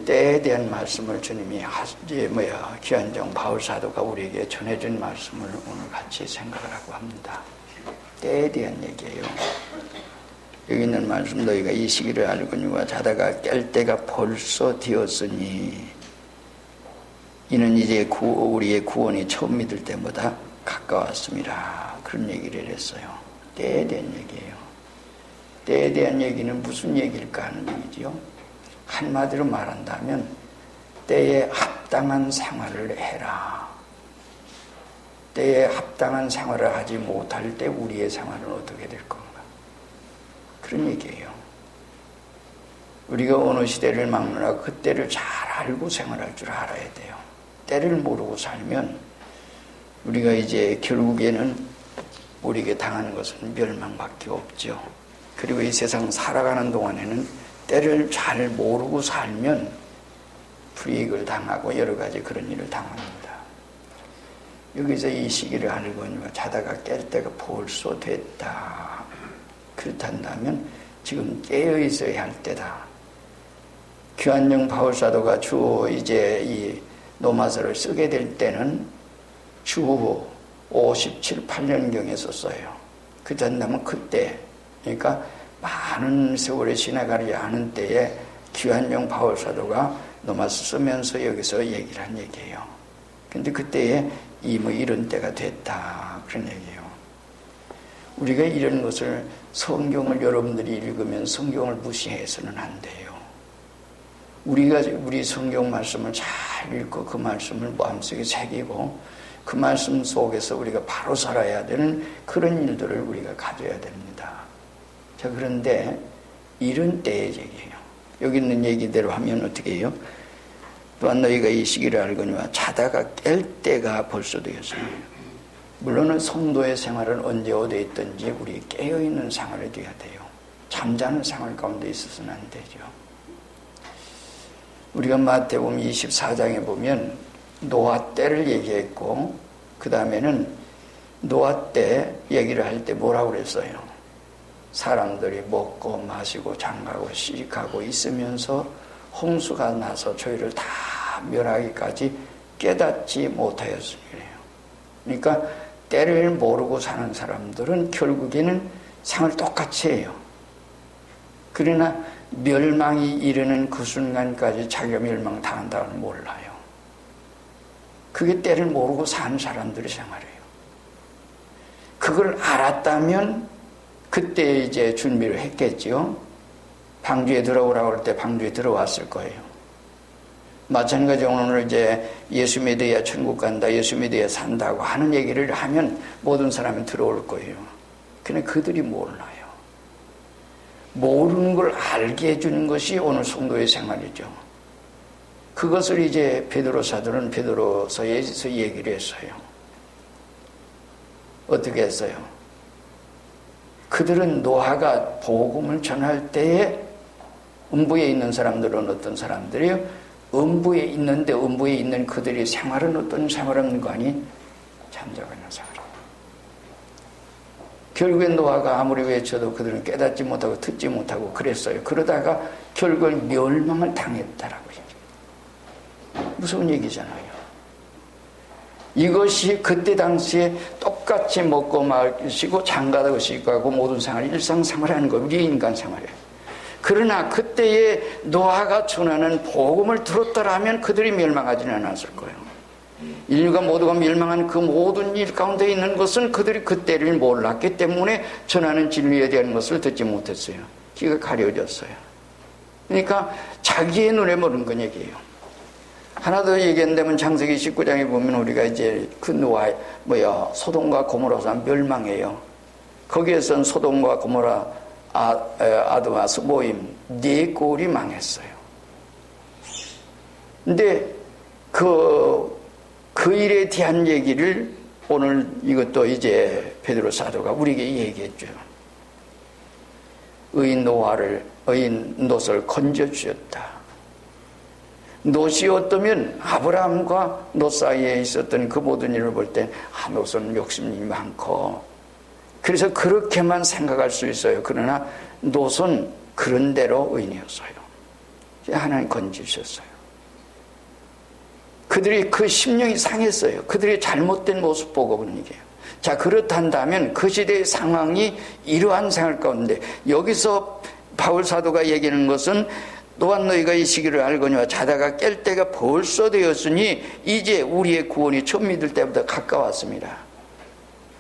이 때에 대한 말씀을 주님이 기한정 바울사도가 우리에게 전해준 말씀을 오늘 같이 생각을 하고 합니다. 때에 대한 얘기예요. 여기 있는 말씀, 너희가 이 시기를 알거니와 자다가 깰 때가 벌써 되었으니 이는 이제 우리의 구원이 처음 믿을 때보다 가까웠습니다. 그런 얘기를 했어요. 때에 대한 얘기예요. 때에 대한 얘기는 무슨 얘기일까 하는 얘기지요. 한마디로 말한다면 때에 합당한 생활을 해라. 때에 합당한 생활을 하지 못할 때 우리의 생활은 어떻게 될 건가? 그런 얘기예요. 우리가 어느 시대를 막느라 그 때를 잘 알고 생활할 줄 알아야 돼요. 때를 모르고 살면 우리가 이제 결국에는 우리에게 당하는 것은 멸망밖에 없죠. 그리고 이 세상 살아가는 동안에는 때를 잘 모르고 살면 불이익을 당하고 여러 가지 그런 일을 당합니다. 여기서 이 시기를 알거니와 자다가 깰 때가 벌써 됐다. 그렇단다면 지금 깨어 있어야 할 때다. 귀한정 바울사도가 주 이제 이 노마서를 쓰게 될 때는 주 57, 8년경에 썼어요. 그렇단다면 그때, 그러니까 많은 세월이 지나가지 않은 때에 귀한정 바울사도가 노마서 쓰면서 여기서 얘기를 한 얘기예요. 근데 그때에 이런 때가 됐다. 그런 얘기예요. 우리가 이런 것을 성경을 여러분들이 읽으면 성경을 무시해서는 안 돼요. 우리 성경 말씀을 잘 읽고 그 말씀을 마음속에 새기고 그 말씀 속에서 우리가 바로 살아야 되는 그런 일들을 우리가 가져야 됩니다. 자, 그런데 이런 때의 얘기예요. 여기 있는 얘기대로 하면 어떻게 해요? 또한 너희가 이 시기를 알거니와 자다가 깰 때가 벌써 되었으니, 물론은 성도의 생활은 언제 어디에 있든지 우리 깨어있는 생활이 돼야 돼요. 잠자는 생활 가운데 있어서는 안 되죠. 우리가 마태복음 24장에 보면 노아 때를 얘기했고 그 다음에는 노아 때 얘기를 할 때 뭐라고 그랬어요? 사람들이 먹고 마시고 장가고 시집가고 있으면서 홍수가 나서 저희를 다 멸하기까지 깨닫지 못하였습니다. 그러니까 때를 모르고 사는 사람들은 결국에는 생을 똑같이 해요. 그러나 멸망이 이르는 그 순간까지 자기가 멸망당한다는 몰라요. 그게 때를 모르고 사는 사람들의 생활이에요. 그걸 알았다면 그때 이제 준비를 했겠죠. 방주에 들어오라고 할 때 방주에 들어왔을 거예요. 마찬가지로 오늘 이제 예수 믿어야 천국 간다, 예수 믿어야 산다고 하는 얘기를 하면 모든 사람이 들어올 거예요. 근데 그들이 몰라요. 모르는 걸 알게 해주는 것이 오늘 성도의 생활이죠. 그것을 이제 베드로 사도는 베드로서에서 얘기를 했어요. 어떻게 했어요? 그들은 노아가 복음을 전할 때에 음부에 있는 사람들은 어떤 사람들이요? 음부에 있는데 음부에 있는 그들의 생활은 어떤 생활인 거 아니? 잠자고 있는 생활입니다. 결국엔 노아가 아무리 외쳐도 그들은 깨닫지 못하고 듣지 못하고 그랬어요. 그러다가 결국은 멸망을 당했다라고 얘기해요. 무서운 얘기잖아요. 이것이 그때 당시에 똑같이 먹고 마시고 장가도 시집가고 모든 생활, 일상생활을 하는 거예요. 우리 인간 생활이에요. 그러나 그때에 노아가 전하는 복음을 들었더라면 그들이 멸망하지는 않았을 거예요. 인류가 모두가 멸망한 그 모든 일 가운데 있는 것은 그들이 그때를 몰랐기 때문에 전하는 진리에 대한 것을 듣지 못했어요. 귀가 가려졌어요. 그러니까 자기의 눈에 모르는 건 얘기예요. 하나 더 얘기한다면 창세기 19장에 보면 우리가 이제 그 소돔과 고모라가 멸망해요. 거기에선 소돔과 고모라, 아드마, 스보임 네 꼴이 망했어요. 근데 그 일에 대한 얘기를 오늘 이것도 이제 베드로 사도가 우리에게 얘기했죠. 의인 롯을 건져주셨다. 롯이 어떠면 아브라함과 롯 사이에 있었던 그 모든 일을 볼 때 롯은 욕심이 많고 그래서 그렇게만 생각할 수 있어요. 그러나 롯은 그런 대로 의인이었어요. 하나님 건지셨어요. 그들이 그 심령이 상했어요. 그들의 잘못된 모습 보고 그런 얘기예요. 자, 그렇단다면 그 시대의 상황이 이러한 생활 가운데, 여기서 바울 사도가 얘기하는 것은 또한 너희가 이 시기를 알거니와 자다가 깰 때가 벌써 되었으니 이제 우리의 구원이 처음 믿을 때보다 가까웠습니다.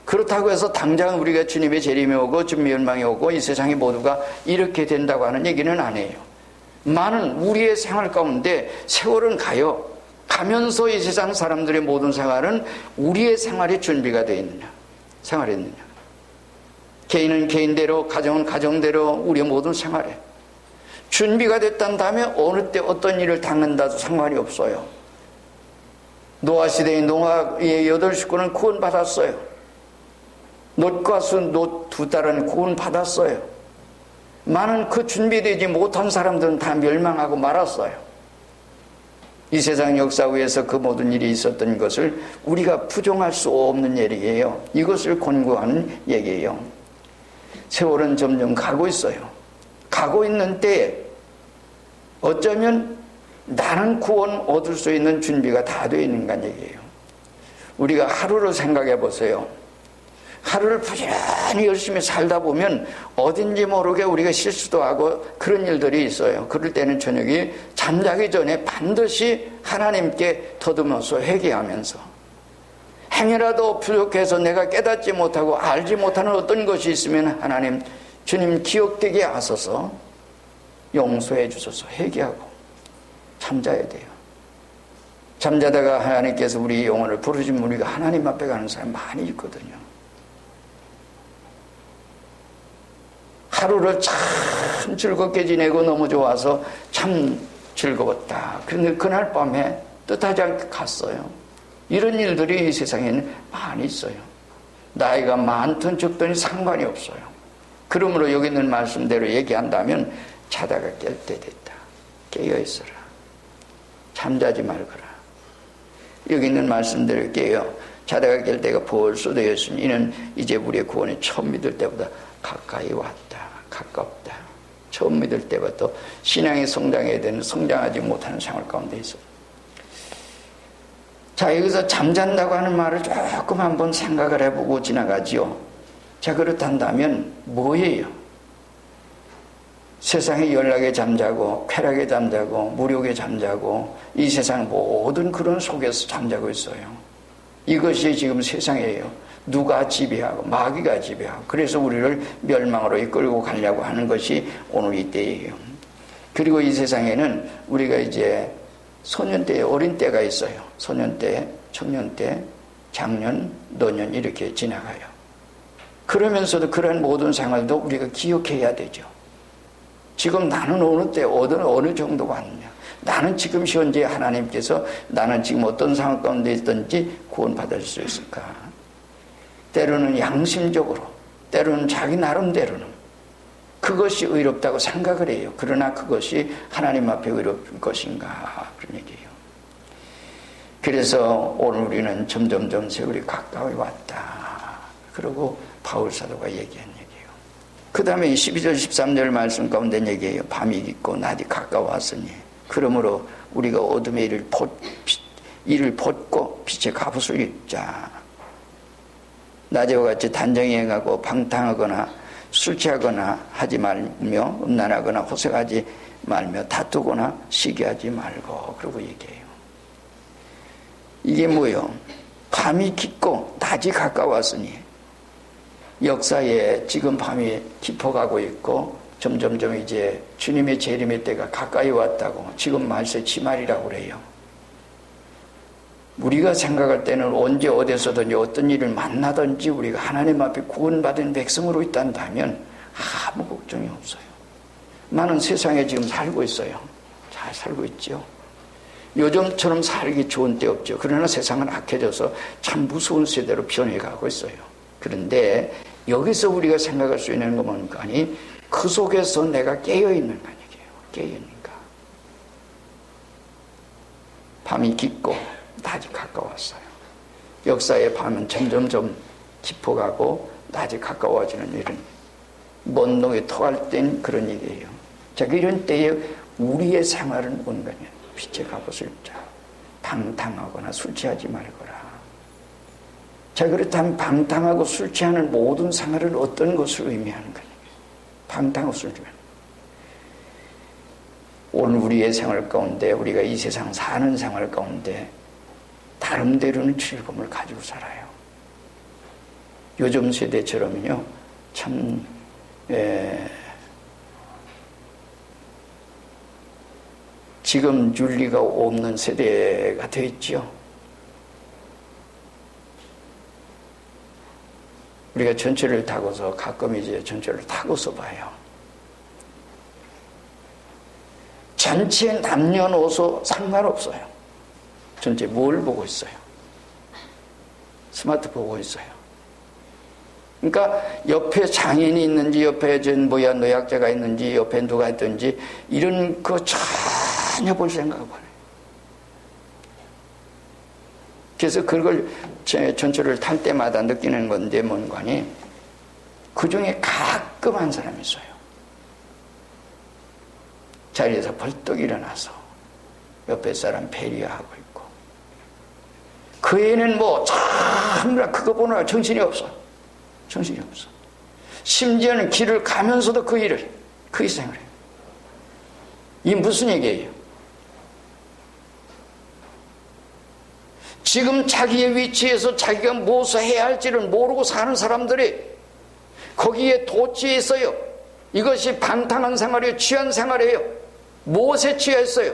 그렇다고 해서 당장 우리가 주님의 재림이 오고 주님의 멸망이 오고 이 세상이 모두가 이렇게 된다고 하는 얘기는 아니에요. 많은 우리의 생활 가운데 세월은 가면서 이 세상 사람들의 모든 생활은 우리의 생활이 준비가 되어 있느냐, 생활했느냐. 개인은 개인대로, 가정은 가정대로 우리의 모든 생활에 준비가 됐다면 어느 때 어떤 일을 당한다도 상관이 없어요. 노아 시대의 노아의 8식구는 구원 받았어요. 롯과 롯 두 딸은 구원 받았어요. 많은 그 준비되지 못한 사람들은 다 멸망하고 말았어요. 이 세상 역사 위에서 그 모든 일이 있었던 것을 우리가 부정할 수 없는 얘기예요. 이것을 권고하는 얘기예요. 세월은 점점 가고 있어요. 가고 있는 때에 어쩌면 나는 구원 얻을 수 있는 준비가 다 되어 있는가 얘기예요. 우리가 하루를 생각해 보세요. 하루를 부지런히 열심히 살다 보면 어딘지 모르게 우리가 실수도 하고 그런 일들이 있어요. 그럴 때는 저녁에 잠자기 전에 반드시 하나님께 더듬어서 회개하면서, 행여라도 부족해서 내가 깨닫지 못하고 알지 못하는 어떤 것이 있으면 하나님, 주님 기억되게 하소서, 용서해 주소서 회개하고 잠자야 돼요. 잠자다가 하나님께서 우리 영혼을 부르시면 우리가 하나님 앞에 가는 사람 많이 있거든요. 하루를 참 즐겁게 지내고 너무 좋아서 참 즐거웠다. 그런데 그날 밤에 뜻하지 않게 갔어요. 이런 일들이 이 세상에는 많이 있어요. 나이가 많든 적든이 상관이 없어요. 그러므로 여기 있는 말씀대로 얘기한다면 자다가 깰 때 됐다. 깨어있어라. 잠자지 말거라. 여기 있는 말씀대로 깨어 자다가 깰 때가 벌써 되었으니 이는 이제 우리의 구원이 처음 믿을 때보다 가까이 왔다. 가깝다. 처음 믿을 때부터 신앙이 성장해야 되는, 성장하지 못하는 생활 가운데 있어. 자, 여기서 잠잔다고 하는 말을 조금 한번 생각을 해보고 지나가지요. 자, 그렇단다면 뭐예요? 세상에 연락에 잠자고 쾌락에 잠자고 무력에 잠자고 이 세상 모든 그런 속에서 잠자고 있어요. 이것이 지금 세상이에요. 누가 지배하고 마귀가 지배하고, 그래서 우리를 멸망으로 이끌고 가려고 하는 것이 오늘 이때예요. 그리고 이 세상에는 우리가 이제 소년 때, 어린 때가 있어요. 소년 때, 청년 때, 장년, 노년 이렇게 지나가요. 그러면서도 그런 모든 생활도 우리가 기억해야 되죠. 지금 나는 어느 때 어느 정도가 왔느냐, 나는 지금 현재 하나님께서 나는 지금 어떤 상황 가운데 있든지 구원받을 수 있을까. 때로는 양심적으로, 때로는 자기 나름대로는 그것이 의롭다고 생각을 해요. 그러나 그것이 하나님 앞에 의롭을 것인가, 그런 얘기예요. 그래서 오늘 우리는 점점점 세월이 가까이 왔다. 그리고 바울 사도가 얘기한 얘기예요. 그 다음에 12절 13절 말씀 가운데 얘기해요. 밤이 깊고 낮이 가까웠으니 그러므로 우리가 어둠의 이를 벗고 빛의 갑옷을 입자. 낮에와 같이 단정히 행하고 방탕하거나 술 취하거나 하지 말며 음란하거나 호색하지 말며 다투거나 시기하지 말고, 그러고 얘기해요. 이게 뭐예요? 밤이 깊고 낮이 가까웠으니, 역사에 지금 밤이 깊어가고 있고 점점점 이제 주님의 재림의 때가 가까이 왔다고 지금 말세 치말이라고 그래요. 우리가 생각할 때는 언제 어디서든지 어떤 일을 만나든지 우리가 하나님 앞에 구원받은 백성으로 있단다면 아무 걱정이 없어요. 나는 세상에 지금 살고 있어요. 잘 살고 있죠. 요즘처럼 살기 좋은 때 없죠. 그러나 세상은 악해져서 참 무서운 세대로 변해가고 있어요. 그런데 여기서 우리가 생각할 수 있는 건 뭔가, 아니 그 속에서 내가 깨어있는가 얘기예요. 깨어있는가. 밤이 깊고 낮이 가까웠어요. 역사의 밤은 점점점 깊어가고 낮이 가까워지는 일은 먼 놈이 토할 땐 그런 얘기예요. 자, 이런 때에 우리의 생활은 뭔가냐? 빛의 갑옷을 입자. 방탕하거나 술 취하지 말거라. 자, 그렇다면 방탕하고 술 취하는 모든 생활은 어떤 것을 의미하는 거냐? 방탕하고 술 취하는. 오늘 우리의 생활 가운데, 우리가 이 세상 사는 생활 가운데 나름대로는 즐거움을 가지고 살아요. 요즘 세대처럼요, 참 지금 윤리가 없는 세대가 되어 있죠. 우리가 전철을 타고서 가끔 이제 전철을 타고서 봐요. 전체 남녀노소 상관없어요. 전체 뭘 보고 있어요? 스마트 보고 있어요. 그러니까 옆에 장애인이 있는지, 옆에 노약자가 있는지, 옆에 누가 있든지 이런 거 전혀 볼 생각을 안 해요. 그래서 그걸 전철을 탈 때마다 느끼는 건데 뭔가니, 그 중에 가끔 한 사람이 있어요. 자리에서 벌떡 일어나서 옆에 사람 배려하고 있고, 그 애는 뭐 전부 그거 보느라 정신이 없어. 정신이 없어. 심지어는 길을 가면서도 그 일을, 그 희생을 해요. 이게 무슨 얘기예요? 지금 자기의 위치에서 자기가 무엇을 해야 할지를 모르고 사는 사람들이 거기에 도취해 있어요. 이것이 방탕한 생활이에요. 취한 생활이에요. 무엇에 취해 있어요?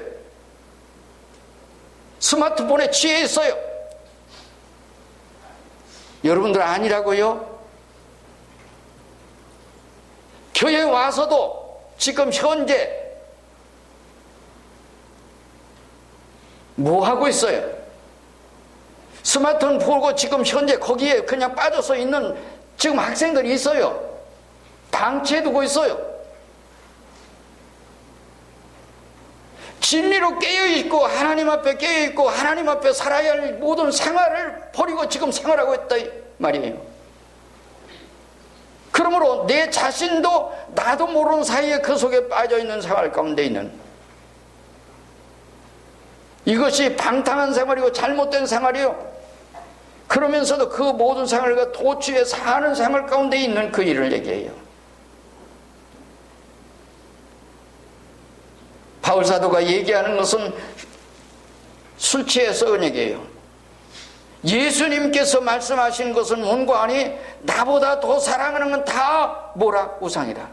스마트폰에 취해 있어요. 여러분들 아니라고요? 교회 와서도 지금 현재 뭐 하고 있어요? 스마트폰 보고 지금 현재 거기에 그냥 빠져서 있는 지금 학생들이 있어요. 방치해두고 있어요. 진리로 깨어있고 하나님 앞에 깨어있고 하나님 앞에 살아야 할 모든 생활을 버리고 지금 생활하고 있다 말이에요. 그러므로 내 자신도 나도 모르는 사이에 그 속에 빠져있는 생활 가운데 있는, 이것이 방탕한 생활이고 잘못된 생활이요. 그러면서도 그 모든 생활과 도취해 사는 생활 가운데 있는 그 일을 얘기해요. 바울사도가 얘기하는 것은 술 취해서 얘기해요. 예수님께서 말씀하신 것은 뭔가 아니, 나보다 더 사랑하는 건 다 뭐라? 우상이다.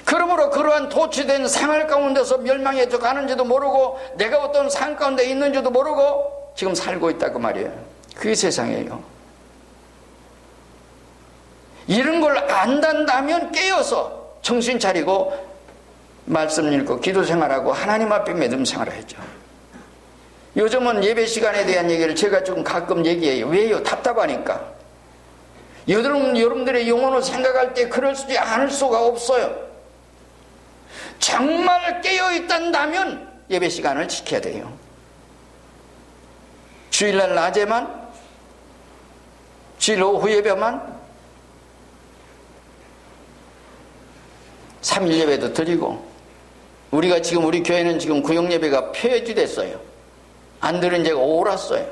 그러므로 그러한 도취된 생활 가운데서 멸망해 가는지도 모르고 내가 어떤 상 가운데 있는지도 모르고 지금 살고 있다고 말이에요. 그게 세상이에요. 이런 걸 안단다면 깨어서 정신 차리고 말씀 읽고 기도 생활하고 하나님 앞에 믿음 생활하죠. 요즘은 예배 시간에 대한 얘기를 제가 좀 가끔 얘기해요. 왜요? 답답하니까. 여러분들의 영혼을 생각할 때 그러지 않을 수가 없어요. 정말 깨어있단다면 예배 시간을 지켜야 돼요. 주일날 낮에만, 주일 오후 예배만, 3일 예배도 드리고, 우리가 지금 우리 교회는 지금 구역 예배가 폐지됐어요. 안 들은 지가 오랐어요.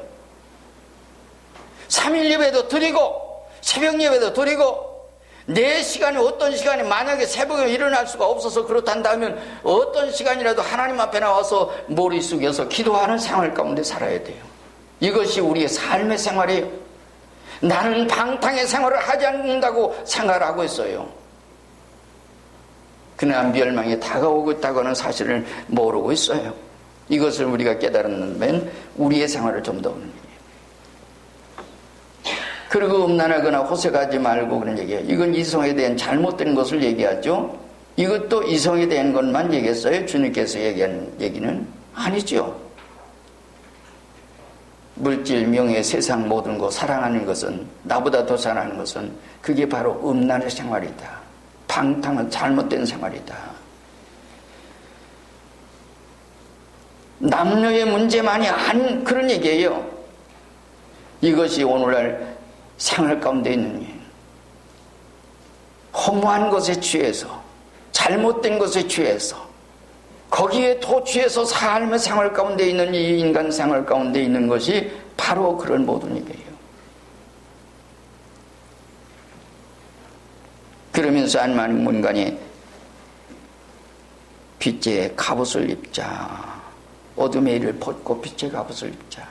3일 예배도 드리고 새벽 예배도 드리고, 내 시간이 어떤 시간이 만약에 새벽에 일어날 수가 없어서 그렇단다면 어떤 시간이라도 하나님 앞에 나와서 머리 숙여서 기도하는 생활 가운데 살아야 돼요. 이것이 우리의 삶의 생활이에요. 나는 방탕의 생활을 하지 않는다고 생각하고 있어요. 그러나 멸망이 다가오고 있다고는 사실을 모르고 있어요. 이것을 우리가 깨달으면 우리의 생활을 좀 더 오는 얘기예요. 그리고 음란하거나 호색하지 말고 그런 얘기예요. 이건 이성에 대한 잘못된 것을 얘기하죠. 이것도 이성에 대한 것만 얘기했어요. 주님께서 얘기한 얘기는 아니죠. 물질, 명예, 세상 모든 것 사랑하는 것은, 나보다 더 사랑하는 것은 그게 바로 음란의 생활이다. 방탕한 잘못된 생활이다. 남녀의 문제만이 아닌 그런 얘기예요. 이것이 오늘날 생활 가운데 있는 일. 허무한 것에 취해서 잘못된 것에 취해서 거기에 도취해서 삶의 생활 가운데 있는 이 인간 생활 가운데 있는 것이 바로 그런 모든 일이에요. 그러면서 하나님 문간이 빛의 갑옷을 입자, 어둠의 일을 벗고 빛의 갑옷을 입자.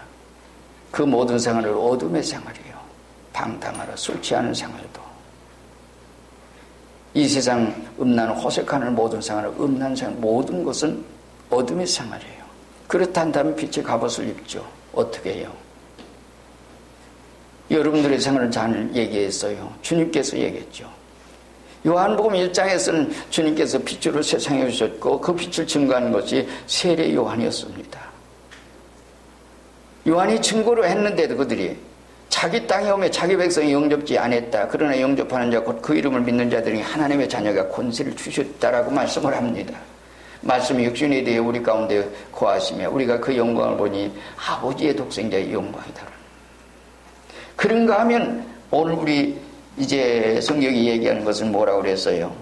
그 모든 생활을 어둠의 생활이에요. 방탕하라, 술 취하는 생활도, 이 세상 음란 호색하는 모든 생활, 음란 생활, 모든 것은 어둠의 생활이에요. 그렇다면 빛의 갑옷을 입죠. 어떻게 해요? 여러분들의 생활을 잘 얘기했어요. 주님께서 얘기했죠. 요한복음 1장에서는 주님께서 빛으로 세상에 오셨고 그 빛을 증거하는 것이 세례 요한이었습니다. 요한이 증거로 했는데도 그들이 자기 땅에 오면 자기 백성이 영접지 않았다. 그러나 영접하는 자 곧 그 이름을 믿는 자들이 하나님의 자녀가 권세를 주셨다라고 말씀을 합니다. 말씀이 육신에 대해 우리 가운데 거하시며 우리가 그 영광을 보니 아버지의 독생자의 영광이다. 그런가 하면 오늘 우리 이제 성경이 얘기하는 것은 뭐라고 그랬어요?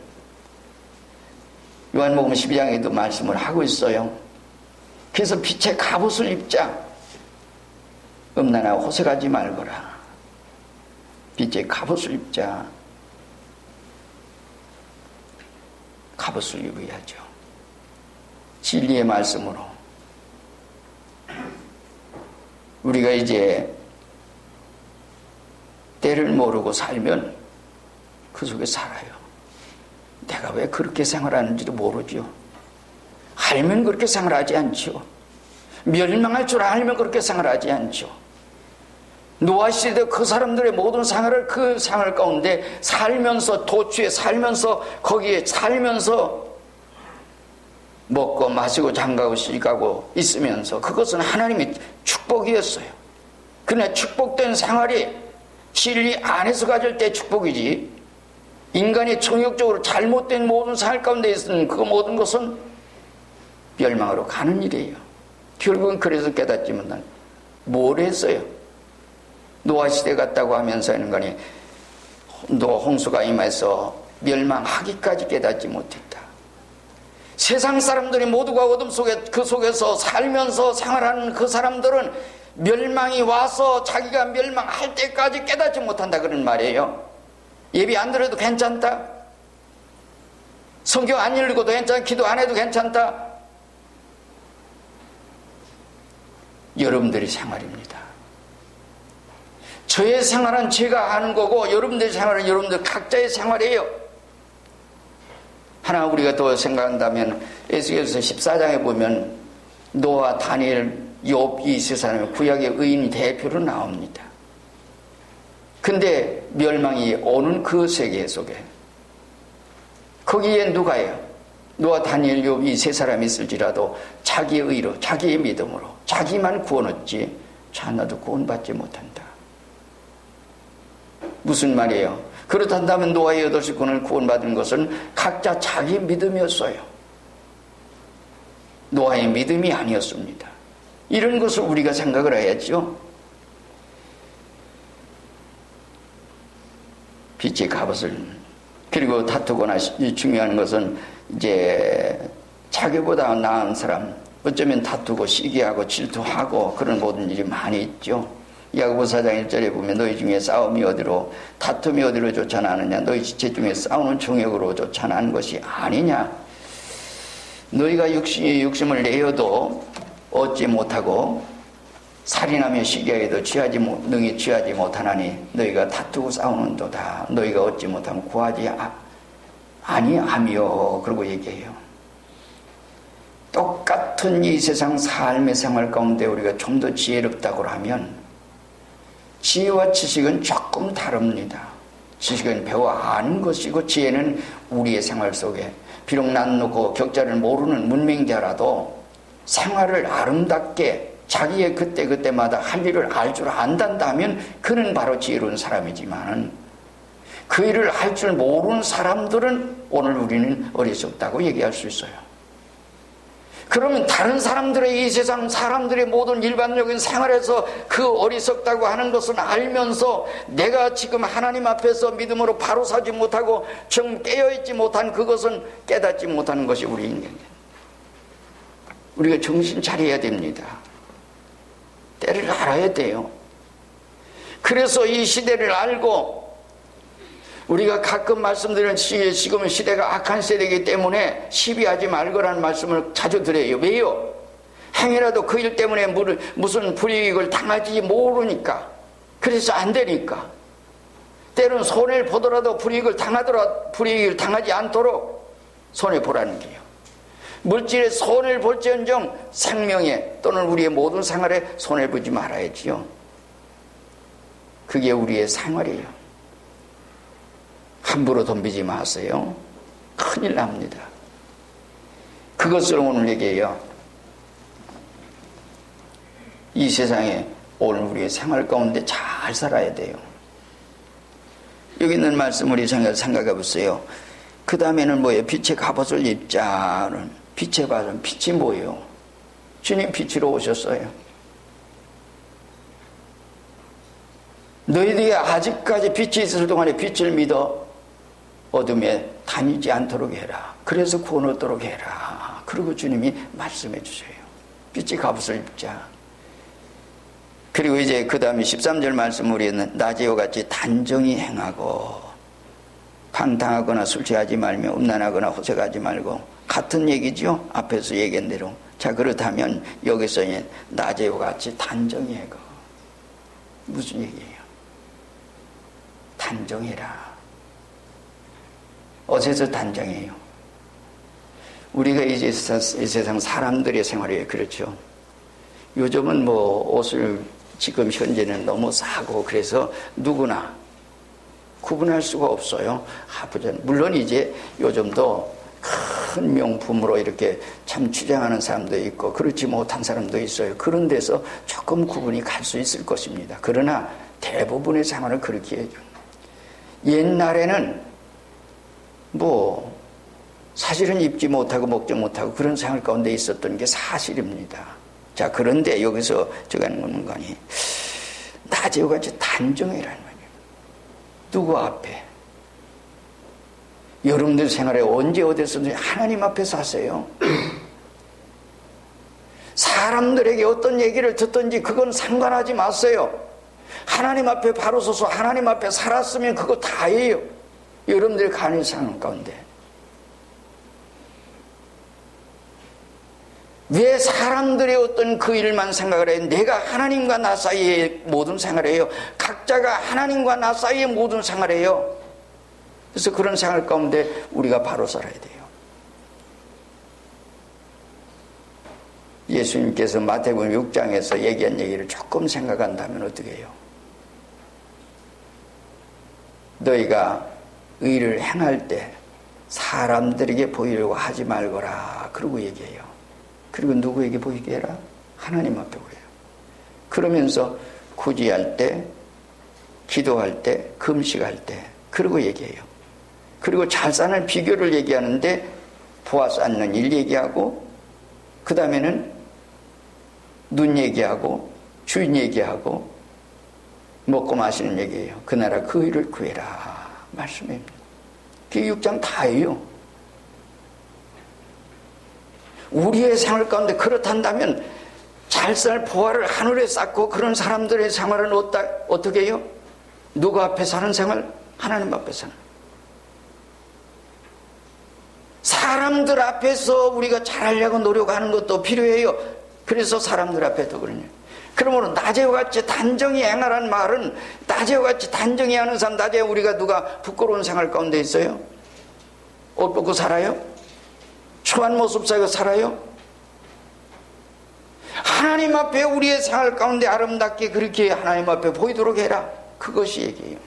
요한복음 12장에도 말씀을 하고 있어요. 그래서 빛의 갑옷을 입자. 음란하고 호색하지 말거라. 빛의 갑옷을 입자. 갑옷을 입어야죠. 진리의 말씀으로. 우리가 이제 때를 모르고 살면 그 속에 살아요. 내가 왜 그렇게 생활하는지도 모르죠. 알면 그렇게 생활하지 않죠. 멸망할 줄 알면 그렇게 생활하지 않죠. 노아 시대 그 사람들의 모든 생활을 그 생활 가운데 살면서 도취해 살면서 거기에 살면서 먹고 마시고 장가고 시가고 있으면서 그것은 하나님의 축복이었어요. 그러나 축복된 생활이 진리 안에서 가질 때 축복이지, 인간이 정욕적으로 잘못된 모든 생활 가운데 있는 그 모든 것은 멸망으로 가는 일이에요. 결국은 그래서 깨닫지만 뭘 했어요? 노아 시대 같다고 하면서 인간이 홍수가 임해서 멸망하기까지 깨닫지 못했다. 세상 사람들이 모두가 어둠 속에 그 속에서 살면서 생활하는 그 사람들은 멸망이 와서 자기가 멸망할 때까지 깨닫지 못한다 그런 말이에요. 예배 안 들어도 괜찮다. 성경 안 읽어도 괜찮다. 기도 안 해도 괜찮다. 여러분들의 생활입니다. 저의 생활은 제가 하는 거고 여러분들의 생활은 여러분들 각자의 생활이에요. 하나 우리가 더 생각한다면 에스겔서 14장에 보면 노아, 다니엘, 욥 이 세 사람이 구약의 의인 대표로 나옵니다. 근데 멸망이 오는 그 세계 속에 거기에 누가요? 노아, 다니엘, 욥 이 세 사람이 있을지라도 자기의 의로 자기의 믿음으로 자기만 구원 얻지 하나도 구원받지 못한다. 무슨 말이에요? 그렇다면 노아의 8식구는 구원받은 것은 각자 자기 믿음이었어요. 노아의 믿음이 아니었습니다. 이런 것을 우리가 생각을 해야죠. 빛의 갑옷을, 그리고 다투거나 중요한 것은 이제 자기보다 나은 사람, 어쩌면 다투고 시기하고 질투하고 그런 모든 일이 많이 있죠. 야고보 4장 1절에 보면 너희 중에 싸움이 어디로 다툼이 어디로 쫓아나느냐, 너희 지체 중에 싸우는 종역으로 쫓아나는 것이 아니냐. 너희가 육심을 내어도 얻지 못하고 살인하며 시기하여도 능히 취하지 못하나니 너희가 다투고 싸우는도다. 너희가 얻지 못하면 구하지 아니하며. 그러고 얘기해요. 똑같은 이 세상 삶의 생활 가운데 우리가 좀 더 지혜롭다고 하면 지혜와 지식은 조금 다릅니다. 지식은 배워 아는 것이고 지혜는 우리의 생활 속에 비록 난 놓고 격자를 모르는 문맹자라도 생활을 아름답게 자기의 그때그때마다 할 일을 알 줄 안단다면 그는 바로 지혜로운 사람이지만 그 일을 할 줄 모르는 사람들은 오늘 우리는 어리석다고 얘기할 수 있어요. 그러면 다른 사람들의 이 세상 사람들의 모든 일반적인 생활에서 그 어리석다고 하는 것은 알면서 내가 지금 하나님 앞에서 믿음으로 바로 서지 못하고 정 깨어있지 못한 그것은 깨닫지 못하는 것이 우리 인간입니다. 우리가 정신 차려야 됩니다. 때를 알아야 돼요. 그래서 이 시대를 알고 우리가 가끔 말씀드리는 지금은 시대가 악한 시대이기 때문에 시비하지 말거라는 말씀을 자주 드려요. 왜요? 행여라도 그 일 때문에 무슨 불이익을 당하지 모르니까. 그래서 안 되니까. 때로는 손해를 보더라도 불이익을 당하지 않도록 손해보라는 게요. 물질에 손해를 볼지언정 생명에 또는 우리의 모든 생활에 손해를 보지 말아야지요. 그게 우리의 생활이에요. 함부로 덤비지 마세요. 큰일 납니다. 그것을 오늘 얘기해요. 이 세상에 오늘 우리의 생활 가운데 잘 살아야 돼요. 여기 있는 말씀 우리 생각해 보세요. 그 다음에는 뭐예요? 빛의 갑옷을 입자는 빛의 바은 빛이 뭐예요? 주님 빛으로 오셨어요. 너희들이 아직까지 빛이 있을 동안에 빛을 믿어 어둠에 다니지 않도록 해라. 그래서 구원 얻도록 해라. 그리고 주님이 말씀해 주세요. 빛의 갑옷을 입자. 그리고 이제 그 다음에 13절 말씀 우리는 낮에와 같이 단정히 행하고 방탕하거나 술 취하지 말며 음란하거나 호색하지 말고 같은 얘기죠. 앞에서 얘기한 대로. 자, 그렇다면 여기서는 낮에와 같이 단정히 해고 무슨 얘기예요? 단정해라. 어디서 단정해요? 우리가 이제 이 세상 사람들의 생활이에요. 그렇죠? 요즘은 뭐 옷을 지금 현재는 너무 싸고 그래서 누구나 구분할 수가 없어요. 물론 이제 요즘도 큰 명품으로 이렇게 참 주장하는 사람도 있고 그렇지 못한 사람도 있어요. 그런 데서 조금 구분이 갈 수 있을 것입니다. 그러나 대부분의 생활은 그렇게 해요. 옛날에는 뭐 사실은 입지 못하고 먹지 못하고 그런 생활 가운데 있었던 게 사실입니다. 자, 그런데 여기서 제가 하는 거니 낮에와 같이 단정해라는 말이에요. 누구 앞에? 여러분들 생활에 언제 어디서든지 하나님 앞에 사세요. 사람들에게 어떤 얘기를 듣든지 그건 상관하지 마세요. 하나님 앞에 바로 서서 하나님 앞에 살았으면 그거 다예요. 여러분들의 가는 상황 가운데 왜 사람들의 어떤 그 일만 생각을 해요? 내가 하나님과 나 사이의 모든 생활이에요. 각자가 하나님과 나 사이의 모든 생활이에요. 그래서 그런 생활 가운데 우리가 바로 살아야 돼요. 예수님께서 마태복음 6장에서 얘기한 얘기를 조금 생각한다면 어떻게 해요? 너희가 의를 행할 때 사람들에게 보이려고 하지 말거라. 그러고 얘기해요. 그리고 누구에게 보이게 해라? 하나님 앞에 보여요. 그러면서 구제할 때, 기도할 때, 금식할 때 그러고 얘기해요. 그리고 잘 사는 비결을 얘기하는데 보아 쌓는 일 얘기하고 그 다음에는 눈 얘기하고 주인 얘기하고 먹고 마시는 얘기예요. 그 나라 그 일을 구해라. 말씀입니다. 그게 6장 다예요. 우리의 생활 가운데 그렇단다면 잘 살 보화를 하늘에 쌓고 그런 사람들의 생활은 어떻게 해요? 누구 앞에 사는 생활? 하나님 앞에 사는. 사람들 앞에서 우리가 잘하려고 노력하는 것도 필요해요. 그래서 사람들 앞에도 그러냐. 그러므로 낮에와 같이 단정히 행하라는 말은 낮에와 같이 단정히 하는 사람, 낮에 우리가 누가 부끄러운 생활 가운데 있어요? 옷 벗고 살아요? 추한 모습 사이고 살아요? 하나님 앞에 우리의 생활 가운데 아름답게 그렇게 하나님 앞에 보이도록 해라. 그것이 얘기예요.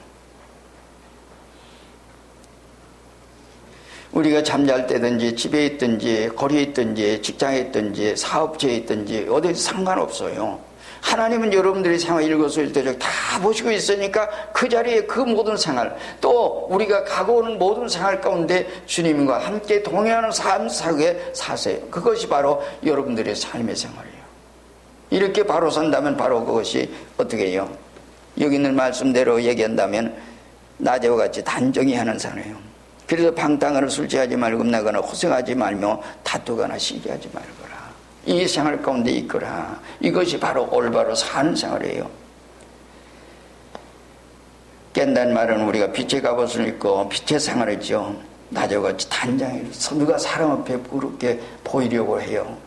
우리가 잠잘 때든지 집에 있든지 거리에 있든지 직장에 있든지 사업체에 있든지 어디 상관없어요. 하나님은 여러분들의 생활 일거수일투족 다 보시고 있으니까 그 자리에 그 모든 생활, 또 우리가 가고 오는 모든 생활 가운데 주님과 함께 동행하는 삶 속에 사세요. 그것이 바로 여러분들의 삶의 생활이에요. 이렇게 바로 산다면 바로 그것이 어떻게 해요? 여기 있는 말씀대로 얘기한다면 낮에와 같이 단정히 하는 사람이에요. 그래서 방탕하거나 술 취하지 말고 나거나 호생하지 말며 다투거나 시기하지 말거라. 이 생활 가운데 있거라. 이것이 바로 올바로 사는 생활이에요. 깬다는 말은 우리가 빛의 갑옷을 입고 빛의 생활이죠. 낮에와 같이 단정히 누가 사람 앞에 부럽게 보이려고 해요.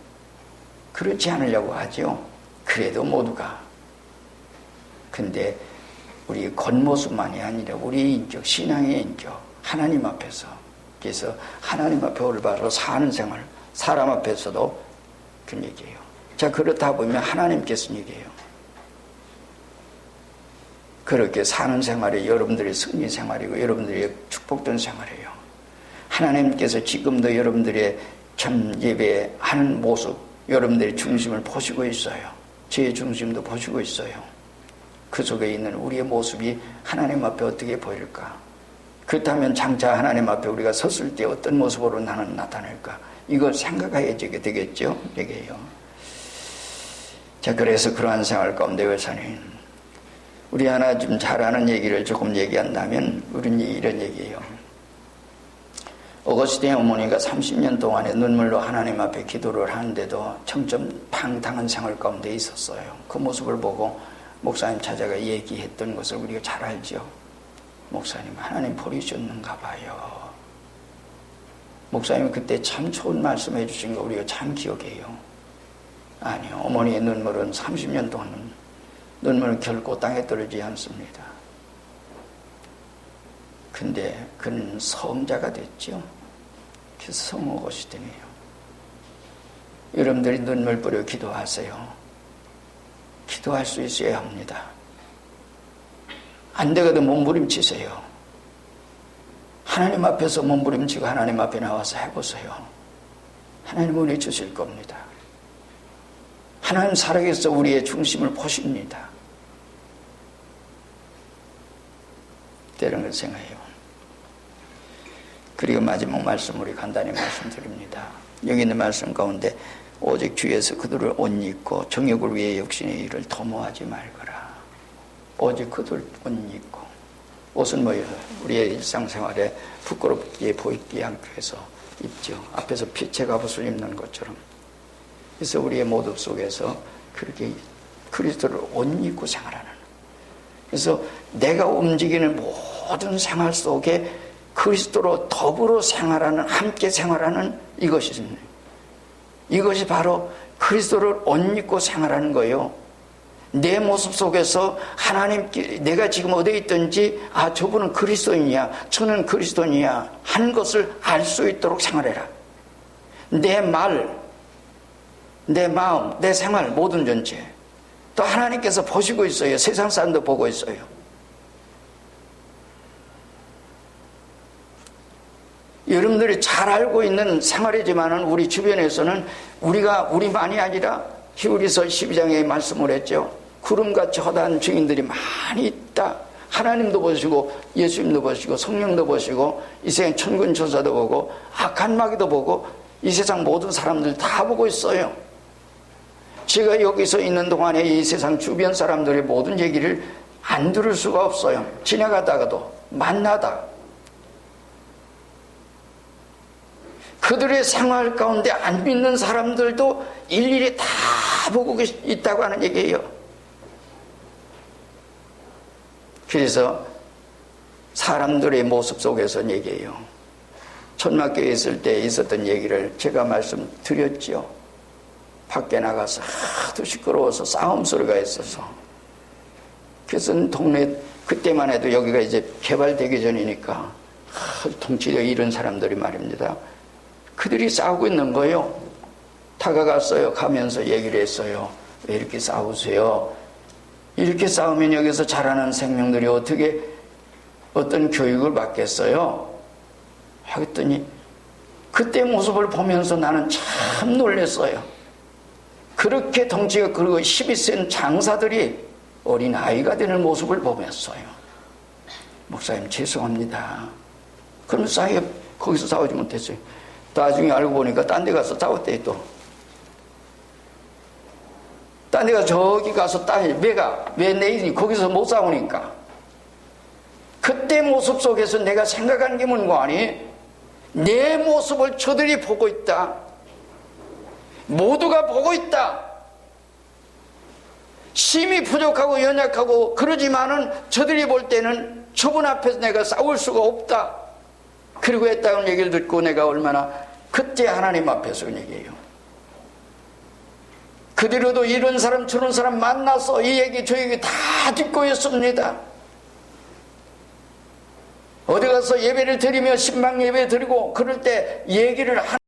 그렇지 않으려고 하죠. 그래도 모두가. 근데 우리 겉모습만이 아니라 우리의 인격, 신앙의 인격, 하나님 앞에서, 그래서 하나님 앞에 올바로 사는 생활, 사람 앞에서도 그런 얘기예요. 자, 그렇다 보면 하나님께서 얘기해요. 그렇게 사는 생활이 여러분들의 승리 생활이고 여러분들의 축복된 생활이에요. 하나님께서 지금도 여러분들의 참 예배하는 모습, 여러분들의 중심을 보시고 있어요. 제 중심도 보시고 있어요. 그 속에 있는 우리의 모습이 하나님 앞에 어떻게 보일까? 그렇다면 장차 하나님 앞에 우리가 섰을 때 어떤 모습으로 나는 나타날까? 이걸 생각해야 되겠죠? 얘기해요. 자, 그래서 그러한 생활 가운데 의사는 우리 하나 좀 잘하는 얘기를 조금 얘기한다면 우리는 이런 얘기예요. 어거스틴 어머니가 30년 동안에 눈물로 하나님 앞에 기도를 하는데도 점점 방탕한 생활 가운데 있었어요. 그 모습을 보고 목사님 찾아가 얘기했던 것을 우리가 잘 알죠. 목사님, 하나님 버리셨는가 봐요. 목사님이 그때 참 좋은 말씀 해주신 거 우리가 참 기억해요. 아니요, 어머니의 눈물은 30년 동안 눈물은 결코 땅에 떨어지지 않습니다. 근데 그는 성자가 됐죠. 그래서 성어거시더니요. 여러분들이 눈물 뿌려 기도하세요. 기도할 수 있어야 합니다. 안 되거든 몸부림치세요. 하나님 앞에서 몸부림치고 하나님 앞에 나와서 해보세요. 하나님 은혜 주실 겁니다. 하나님 살아계셔서 우리의 중심을 보십니다. 이런 걸 생각해요. 그리고 마지막 말씀 우리 간단히 말씀드립니다. 여기 있는 말씀 가운데 오직 주에서 그들을 옷 입고 정욕을 위해 육신의 일을 도모하지 말거라. 오직 그들 옷 입고. 옷은 뭐예요? 우리의 일상생활에 부끄럽게 보이지 않기 위해서 입죠. 앞에서 빛의 갑옷을 입는 것처럼. 그래서 우리의 모습 속에서 그렇게 그리스도를 옷 입고 생활하는. 그래서 내가 움직이는 모든 생활 속에 그리스도로 더불어 생활하는, 함께 생활하는 이것이 바로 그리스도를 옷 입고 생활하는 거예요. 내 모습 속에서 하나님께 내가 지금 어디에 있든지 저분은 그리스도인이야, 저는 그리스도인이야 하는 것을 알 수 있도록 생활해라. 내 말, 내 마음, 내 생활 모든 전체 또 하나님께서 보시고 있어요. 세상 사람도 보고 있어요. 여러분들이 잘 알고 있는 생활이지만은 우리 주변에서는 우리만이 아니라 히브리서 12장에 말씀을 했죠. 구름같이 허다한 증인들이 많이 있다. 하나님도 보시고 예수님도 보시고 성령도 보시고 이 세상 천군 천사도 보고 악한 마귀도 보고 이 세상 모든 사람들 다 보고 있어요. 제가 여기서 있는 동안에 이 세상 주변 사람들의 모든 얘기를 안 들을 수가 없어요. 지나가다가도 만나다 그들의 생활 가운데 안 믿는 사람들도 일일이 다 보고 있다고 하는 얘기예요. 그래서 사람들의 모습 속에서 얘기해요. 천막교에 있을 때 있었던 얘기를 제가 말씀드렸죠. 밖에 나가서 하도 시끄러워서 싸움 소리가 있어서. 그래서 동네 그때만 해도 여기가 이제 개발되기 전이니까 덩치가 이런 사람들이 말입니다. 그들이 싸우고 있는 거예요. 다가갔어요. 가면서 얘기를 했어요. 왜 이렇게 싸우세요? 이렇게 싸우면 여기서 자라는 생명들이 어떤 교육을 받겠어요? 하겠더니 그때 모습을 보면서 나는 참 놀랐어요. 그렇게 덩치가 크고 힘이 센 장사들이 어린 아이가 되는 모습을 보면서요, 목사님 죄송합니다. 그러면 사이에 거기서 싸우지 못했어요. 나중에 알고 보니까 딴 데 가서 싸웠대요. 또 딴 데 가서 저기 가서 왜 내일이 거기서 못 싸우니까. 그때 모습 속에서 내가 생각한 게 뭔가 아니, 내 모습을 저들이 보고 있다, 모두가 보고 있다. 힘이 부족하고 연약하고 그러지만은 저들이 볼 때는 저분 앞에서 내가 싸울 수가 없다. 그리고 했다는 얘기를 듣고 내가 얼마나 그때 하나님 앞에서 얘기해요. 그 뒤로도 이런 사람 저런 사람 만나서 이 얘기 저 얘기 다 듣고 있습니다. 어디 가서 예배를 드리며 신방 예배 드리고 그럴 때 얘기를 하는